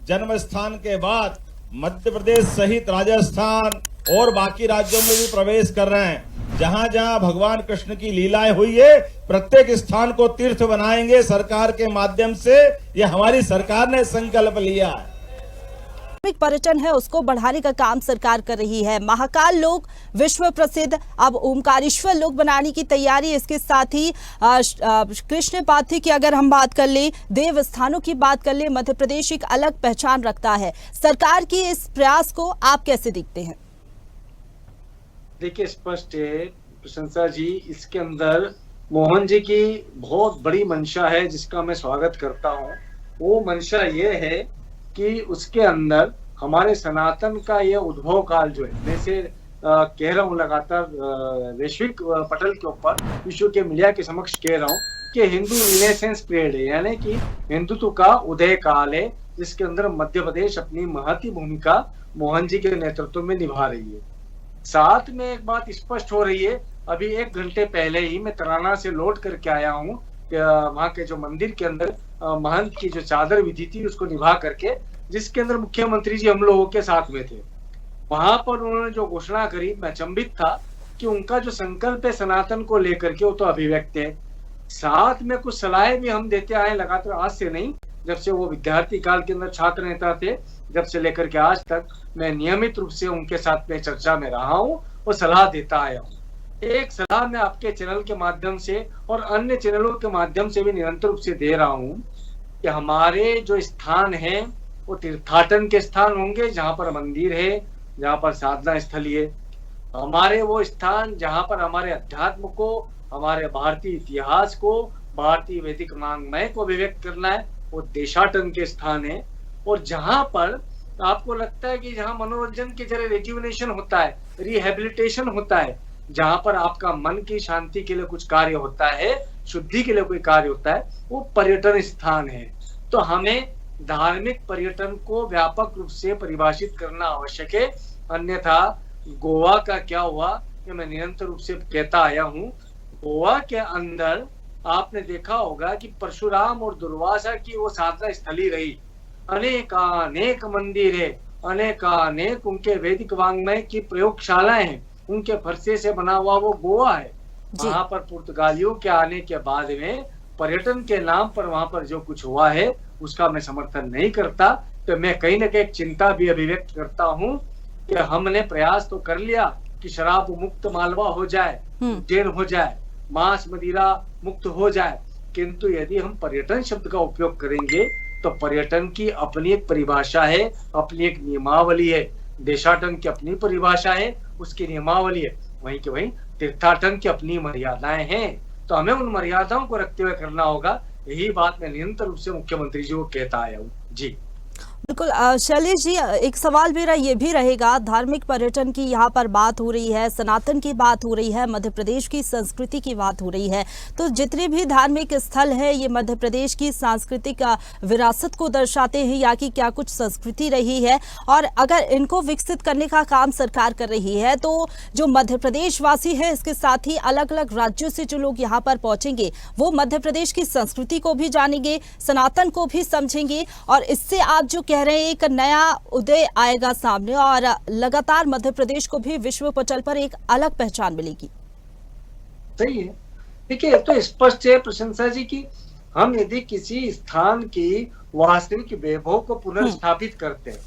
जन्म स्थान के बाद मध्य प्रदेश सहित राजस्थान और बाकी राज्यों में भी प्रवेश कर रहे हैं। जहां जहां भगवान कृष्ण की लीलाएं हुई है, प्रत्येक स्थान को तीर्थ बनाएंगे सरकार के माध्यम से। ये हमारी सरकार ने संकल्प लिया है। धार्मिक पर्यटन है उसको बढ़ाने का काम सरकार कर रही है। महाकाल लोक विश्व प्रसिद्ध अब ओमकारेश्वर लोक बनाने की तैयारी। इसके साथ ही कृष्ण पार्थी की अगर हम बात कर ले, देव स्थानों की बात कर ले, मध्य प्रदेश एक अलग पहचान रखता है। सरकार की इस प्रयास को आप कैसे देखते हैं? देखिए, स्पष्ट है प्रशंसा जी, इसके अंदर मोहन जी की बहुत बड़ी मंशा है जिसका मैं स्वागत करता हूँ। वो मंशा ये है कि उसके अंदर हमारे सनातन का ये उद्भव काल जो है, जैसे कह रहा हूँ लगातार वैश्विक पटल के ऊपर विश्व के मीडिया के समक्ष कह रहा हूँ कि हिंदू रिनेसेंस पीरियड है, यानी कि हिंदुत्व का उदय काल है, जिसके अंदर मध्य प्रदेश अपनी महती भूमिका मोहन जी के नेतृत्व में निभा रही है। साथ में एक बात स्पष्ट हो रही है, अभी 1 घंटे पहले ही मैं तराना से लौट करके आया हूँ। वहां के जो मंदिर के अंदर महंत की जो चादर विधि थी उसको निभा करके, जिसके अंदर मुख्यमंत्री जी हम लोगों के साथ में थे, वहां पर उन्होंने जो घोषणा करी, मैं अचंभित था कि उनका जो संकल्प है सनातन को लेकर के वो तो अभिव्यक्त है। साथ में कुछ सलाहें भी हम देते आए लगातार, आज से नहीं, जब से वो विद्यार्थी काल के अंदर छात्र नेता थे, जब से लेकर के आज तक मैं नियमित रूप से उनके साथ में चर्चा में रहा हूँ और सलाह देता आया हूँ। एक सलाह मैं आपके चैनल के माध्यम से और अन्य चैनलों के माध्यम से भी निरंतर रूप से दे रहा हूँ कि हमारे जो स्थान है वो तीर्थाटन के स्थान होंगे, जहाँ पर मंदिर है, जहाँ पर साधना स्थली है। हमारे वो स्थान जहाँ पर हमारे अध्यात्म को, हमारे भारतीय इतिहास को, भारतीय वैदिक वाङ्मय को अभिव्यक्त करना है, वो देशाटन के स्थान है। और जहाँ पर आपको लगता है कि जहाँ मनोरंजन के जरिए रिजुविनेशन होता है, रिहेबिलिटेशन होता है, जहाँ पर आपका मन की शांति के लिए कुछ कार्य होता है, शुद्धि के लिए कोई कार्य होता है, वो पर्यटन स्थान है। तो हमें धार्मिक पर्यटन को व्यापक रूप से परिभाषित करना आवश्यक है। अन्यथा गोवा का क्या हुआ, कि मैं निरंतर रूप से कहता आया हूँ, गोवा के अंदर आपने देखा होगा कि परशुराम और दुर्वासा की वो साधना स्थली रही। अनेक मंदिर है, अनेक उनके वैदिक वाङ्मय की प्रयोगशालाएं हैं, उनके फरसे से बना हुआ वो गोवा है। वहां पर पुर्तगालियों के आने के बाद में पर्यटन के नाम पर वहां पर जो कुछ हुआ है उसका मैं समर्थन नहीं करता। तो मैं कहीं ना कहीं चिंता भी अभिव्यक्त करता हूँ कि हमने प्रयास तो कर लिया कि शराब मुक्त मालवा हो जाए, उज्जैन हो जाए, मांस मदिरा मुक्त हो जाए, किंतु यदि हम पर्यटन शब्द का उपयोग करेंगे तो पर्यटन की अपनी एक परिभाषा है, अपनी एक नियमावली है। देशाटन की अपनी परिभाषा है, उसकी नियमावली है। वहीं के वहीं तीर्थाटन की अपनी मर्यादाएं हैं, तो हमें उन मर्यादाओं को रखते हुए करना होगा। यही बात मैं निरंतर रूप से मुख्यमंत्री जी को कहता आया हूँ। जी बिल्कुल। शैलेश जी, एक सवाल मेरा ये भी रहेगा, धार्मिक पर्यटन की यहाँ पर बात हो रही है, सनातन की बात हो रही है, मध्य प्रदेश की संस्कृति की बात हो रही है, तो जितने भी धार्मिक स्थल हैं ये मध्य प्रदेश की सांस्कृतिक विरासत को दर्शाते हैं, या कि क्या कुछ संस्कृति रही है, और अगर इनको विकसित करने का काम सरकार कर रही है तो जो मध्य प्रदेश वासी है, इसके साथ ही अलग अलग राज्यों से जो लोग यहाँ पर पहुंचेंगे वो मध्य प्रदेश की संस्कृति को भी जानेंगे, सनातन को भी समझेंगे, और इससे आप जो कह रहे हैं एक नया उदय आएगा सामने, और लगातार मध्य प्रदेश को भी विश्व पटल पर एक अलग पहचान मिलेगी। सही है। देखिए, तो स्पष्ट है प्रशंसा जी की, हम यदि किसी स्थान की वास्तविक वैभव को पुनर्स्थापित करते हैं,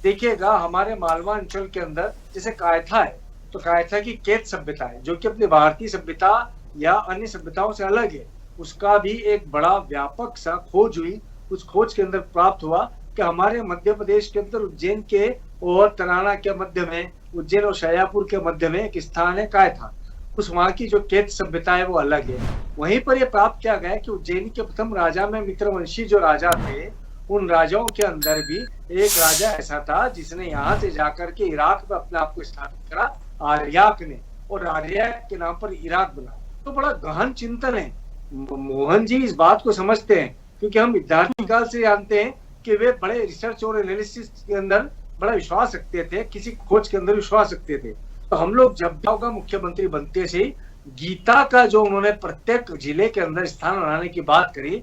देखिएगा हमारे मालवा अंचल के अंदर जैसे कायथा है, तो कायथा की केत सभ्यता है जो कि अपनी भारतीय सभ्यता या अन्य सभ्यताओं से अलग है। उसका भी एक बड़ा व्यापक सा खोज हुई। उस खोज के अंदर प्राप्त हुआ कि हमारे मध्य प्रदेश के अंदर उज्जैन के और तराना के मध्य में, उज्जैन और शाजापुर के मध्य में एक स्थान है कायथा। उस वहां की जो केत सभ्यता है वो अलग है। वहीं पर यह प्राप्त किया गया कि उज्जैन के प्रथम राजा में मित्रवंशी जो राजा थे, उन राजाओं के अंदर भी एक राजा ऐसा था जिसने यहाँ से जाकर के इराक में अपने आप को स्थापित करा, आर्याक ने, और आर्याक के नाम पर इराक बना। तो बड़ा गहन चिंतन है। मोहन जी इस बात को समझते हैं, क्योंकि हम विद्यार्थी काल से जानते हैं कि वे बड़े रिसर्च और एनालिसिस के अंदर बड़ा विश्वास रखते थे, किसी खोज के अंदर विश्वास रखते थे। तो हम लोग जब होगा मुख्यमंत्री बनते से गीता का जो उन्होंने प्रत्येक जिले के अंदर स्थान बनाने की बात करी,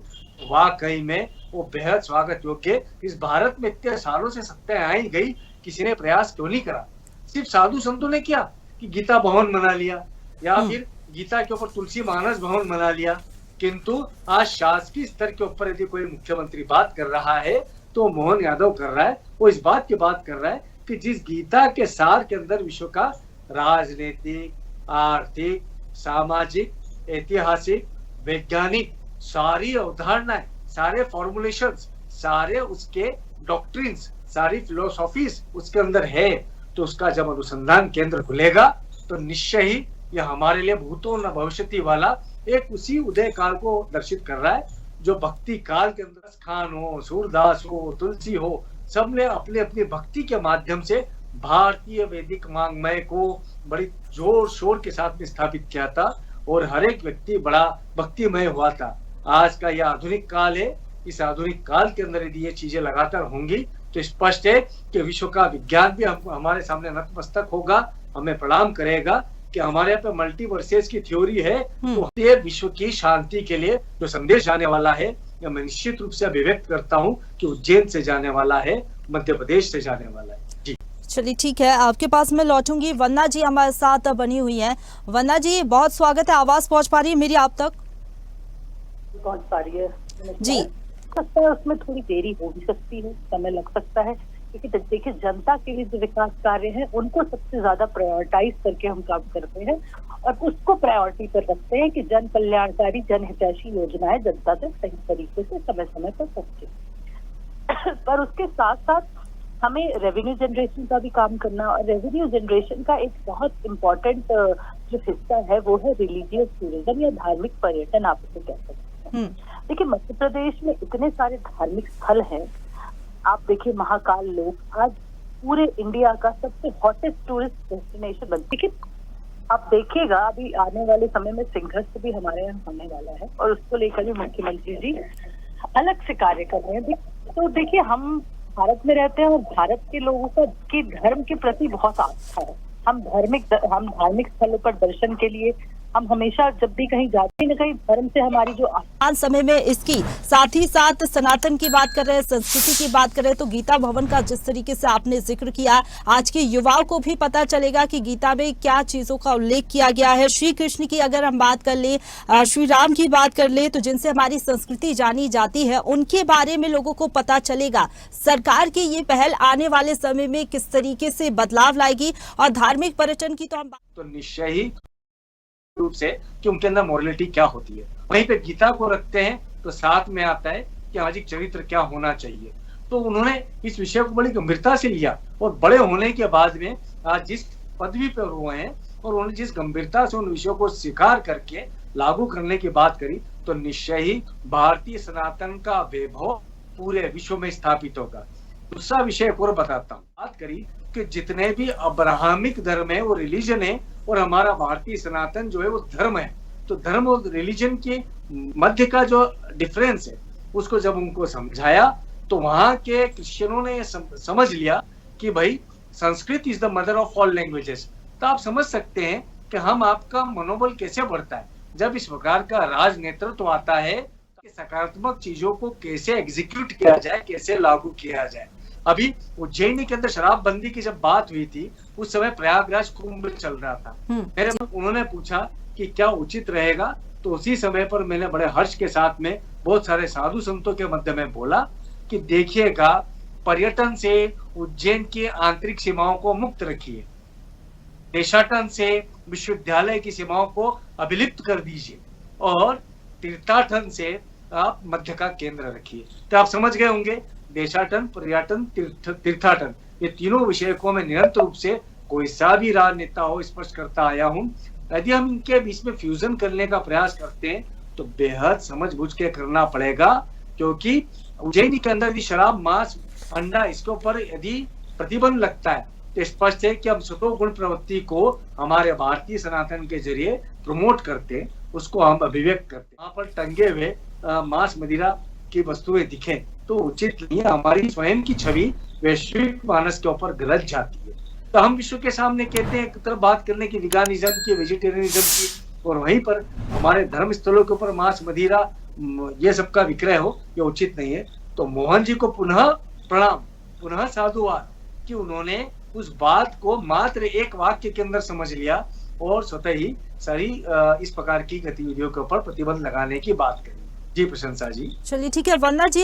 वाकई में वो बेहद स्वागत योग्य। इस भारत में इतने सालों से सत्ता आई गई, किसी ने प्रयास क्यों नहीं करा? सिर्फ साधु संतों ने किया कि गीता भवन बना लिया या फिर गीता के ऊपर तुलसी मानस भवन बना लिया। किंतु आज शासकीय स्तर के ऊपर यदि कोई मुख्यमंत्री बात कर रहा है तो मोहन यादव कर रहा है, वो इस बात की बात कर रहा है कि जिस गीता के सार के अंदर विश्व का राजनीतिक, आर्थिक, सामाजिक, ऐतिहासिक, वैज्ञानिक सारी अवधारणाएं, सारे फॉर्मुलेशंस, सारे उसके डॉक्ट्रिन्स, सारी फिलोसॉफीज उसके अंदर है, तो उसका जब अनुसंधान केंद्र खुलेगा तो निश्चय ही यह हमारे लिए भूतों न भविष्यति वाला एक उसी उदय काल को दर्शित कर रहा है, जो भक्ति काल के अंदर खान हो, सूरदास हो, तुलसी हो, सबने अपने अपनी भक्ति के माध्यम से भारतीय वैदिक वाङ्मय को बड़ी जोर शोर के साथ में स्थापित किया था और हर एक व्यक्ति बड़ा भक्तिमय हुआ था। आज का यह आधुनिक काल है, इस आधुनिक काल के अंदर यदि ये चीजें लगातार होंगी तो स्पष्ट है कि विश्व का विज्ञान भी हमारे सामने नतमस्तक होगा, हमें प्रणाम करेगा कि हमारे यहाँ पे मल्टीवर्सेस की थ्योरी है। तो ये विश्व की शांति के लिए जो संदेश आने वाला है, यह मैं निश्चित रूप से अभिव्यक्त करता हूँ कि उज्जैन से जाने वाला है, मध्य प्रदेश से जाने वाला है। जी चलिए ठीक है, आपके पास मैं लौटूंगी। वंदना जी हमारे साथ बनी हुई हैं। वंदना जी बहुत स्वागत है, आवाज पहुंच पा रही है मेरी आप तक? पहुंच पा रही है जी। सकता है उसमें थोड़ी देरी हो भी सकती है, समय लग सकता है, क्योंकि देखिए जनता के लिए जो विकास कार्य है उनको सबसे ज्यादा प्रायोरिटाइज करके हम काम करते हैं और उसको प्रायोरिटी पर रखते हैं कि जन कल्याणकारी जनहितैषी योजनाएं जनता तक सही तरीके से समय समय पर पहुंचे। पर उसके साथ साथ हमें रेवेन्यू जनरेशन का भी काम करना, और रेवेन्यू जनरेशन का एक बहुत इम्पोर्टेंट जो हिस्सा है वो है रिलीजियस टूरिज्म या धार्मिक पर्यटन, आप इसे कह सकते हैं। देखिए मध्य प्रदेश में इतने सारे धार्मिक स्थल हैं, आप देखिए महाकाल लोक आज पूरे इंडिया का सबसे हॉटेस्ट टूरिस्ट डेस्टिनेशन बन, लेकिन आप देखिएगा अभी आने वाले समय में सिंहस्थ भी हमारे यहाँ होने वाला है और उसको लेकर भी मुख्यमंत्री जी अलग से कार्य कर रहे हैं। तो देखिए हम भारत में रहते हैं और भारत के लोगों का के धर्म के प्रति बहुत आस्था है। हम धार्मिक स्थलों पर दर्शन के लिए हम हमेशा जब भी कहीं जाते हैं ना, कहीं धर्म से हमारी जो आज समय में इसकी साथ ही साथ सनातन की बात कर रहे हैं, संस्कृति की बात कर रहे हैं, तो गीता भवन का जिस तरीके से आपने जिक्र किया, आज के युवाओं को भी पता चलेगा कि गीता में क्या चीजों का उल्लेख किया गया है। श्री कृष्ण की अगर हम बात कर ले, श्री राम की बात कर ले, तो जिनसे हमारी संस्कृति जानी जाती है उनके बारे में लोगों को पता चलेगा। सरकार की ये पहल आने वाले समय में किस तरीके से बदलाव लाएगी, और धार्मिक पर्यटन की तो हम तो निश्चय ही रूप से कि उनके अंदर मोरलिटी क्या होती है, वहीं पे गीता को रखते हैं तो साथ में आता है कि सामाजिक चरित्र क्या होना चाहिए। तो उन्होंने इस विषय को बड़ी गंभीरता से लिया और बड़े होने के बाद में आज जिस पदवी पर हुए हैं और उन्होंने जिस गंभीरता से उन विषयों को स्वीकार करके लागू करने की बात करी, तो निश्चय ही भारतीय सनातन का वैभव पूरे विश्व में स्थापित होगा। दूसरा विषय और बताता हूँ, बात करी कि जितने भी अब्राहमिक धर्म है वो रिलीजन है और हमारा भारतीय सनातन जो है वो धर्म है। तो धर्म और रिलीजन के मध्य का जो डिफरेंस है उसको जब उनको समझाया तो वहां के क्रिश्चियनों ने समझ लिया कि भाई Sanskrit is the mother of all languages. तो आप समझ सकते हैं कि हम आपका मनोबल कैसे बढ़ता है जब इस प्रकार का राजनेतृत्व आता है कि सकारात्मक चीजों को कैसे एग्जीक्यूट किया जाए, कैसे लागू किया जाए। अभी उज्जैनी के अंदर शराबबंदी की जब बात हुई थी उस समय प्रयागराज कुंभ चल रहा था। उन्होंने पूछा कि क्या उचित रहेगा, तो उसी समय पर मैंने बड़े हर्ष के साथ में बहुत सारे साधु संतों के मध्य में बोला कि देखिएगा पर्यटन से उज्जैन की आंतरिक सीमाओं को मुक्त रखिए, देशाटन से विश्वविद्यालय की सीमाओं को अभिलिप्त कर दीजिए और तीर्थाटन से आप मध्य का केंद्र रखिए। तो आप समझ गए होंगे देशाटन, पर्यटन, तीर्थाटन, ये तीनों विषय को मैं निरंतर रूप से कोई सा भी राजनेता हो स्पष्ट करता आया हूँ। यदि हम इनके बीच में फ्यूजन करने का प्रयास करते हैं तो बेहद समझ-बूझ के करना पड़ेगा, क्योंकि उज्जैनी के अंदर यदि शराब, मांस, अंडा इसके ऊपर यदि प्रतिबंध लगता है तो स्पष्ट है कि हम सतोगुण प्रवृत्ति को हमारे भारतीय सनातन के जरिए प्रमोट करते, उसको हम अभिव्यक्त करते। वहां पर टंगे हुए मांस मदिरा की वस्तुएं दिखें तो उचित नहीं है। हमारी स्वयं की छवि वैश्विक मानस के ऊपर गलत जाती है। तो हम विश्व के सामने कहते हैं एक तरफ बात करने की विगानिज्म की, वेजिटेरियनिज्म की, और वहीं पर हमारे धर्म स्थलों के ऊपर मांस मदिरा ये सब का विक्रय हो, ये उचित नहीं है। तो मोहन जी को पुनः प्रणाम, पुनः साधुवाद कि उन्होंने उस बात को मात्र एक वाक्य के अंदर समझ लिया और स्वतः ही सारी इस प्रकार की गतिविधियों के ऊपर प्रतिबंध लगाने की बात करी। जी प्रशंसा जी। चलिए ठीक है, वंदना जी।